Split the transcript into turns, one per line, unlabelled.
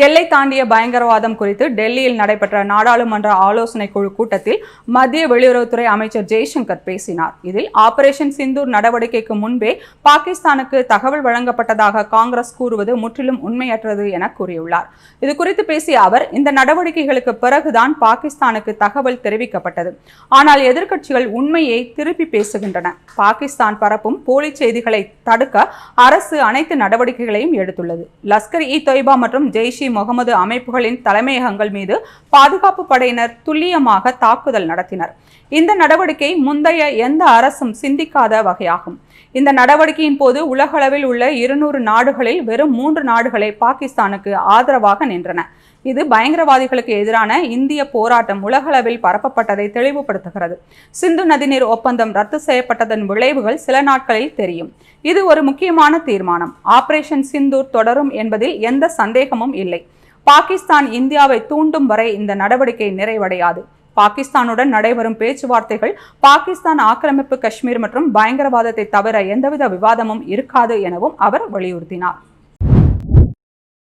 எல்லை தாண்டிய பயங்கரவாதம் குறித்து டெல்லியில் நடைபெற்ற நாடாளுமன்ற ஆலோசனை குழு கூட்டத்தில் மத்திய வெளியுறவுத்துறை அமைச்சர் ஜெய்சங்கர் பேசினார். இதில் ஆபரேஷன் சிந்தூர் நடவடிக்கைக்கு முன்பே பாகிஸ்தானுக்கு தகவல் வழங்கப்பட்டதாக காங்கிரஸ் கூறுவது முற்றிலும் உண்மையற்றது என கூறியுள்ளார். இது குறித்து பேசிய அவர், இந்த நடவடிக்கைகளுக்கு பிறகுதான் பாகிஸ்தானுக்கு தகவல் தெரிவிக்கப்பட்டது. ஆனால் எதிர்க்கட்சிகள் உண்மையை திருப்பி பேசுகின்றன. பாகிஸ்தான் பரப்பும் போலி செய்திகளை தடுக்க அரசு அனைத்து நடவடிக்கைகளையும் எடுத்துள்ளது. லஷ்கர்-இ-தொய்பா மற்றும் ஜெய்ஷ்-இ-முகமது அமைப்புகளின் தலைமையகங்கள் மீது பாதுகாப்பு படையினர் துல்லியமாக தாக்குதல் நடத்தினர். இந்த நடவடிக்கை முந்தைய எந்த அரசும் சிந்திக்காத வகையாகும். இந்த நடவடிக்கையின் போது உலகளவில் உள்ள 200 நாடுகளில் வெறும் 3 நாடுகளே பாகிஸ்தானுக்கு ஆதரவாக நின்றன. இது பயங்கரவாதிகளுக்கு எதிரான இந்திய போராட்டம் உலகளவில் பரப்பப்பட்டதை தெளிவுபடுத்துகிறது. சிந்து நதிநீர் ஒப்பந்தம் ரத்து செய்யப்பட்டதன் விளைவுகள் சில நாட்களில் தெரியும். இது ஒரு முக்கியமான தீர்மானம். ஆபரேஷன் சிந்தூர் தொடரும் என்பதில் எந்த சந்தேகமும் இல்லை. பாகிஸ்தான் இந்தியாவை தூண்டும் வரை இந்த நடவடிக்கை நிறைவடையாது. பாகிஸ்தானுடன் நடைபெறும் பேச்சுவார்த்தைகள் பாகிஸ்தான் ஆக்கிரமிப்பு காஷ்மீர் மற்றும் பயங்கரவாதத்தை தவிர எந்தவித விவாதமும் இருக்காது எனவும் அவர் வலியுறுத்தினார்.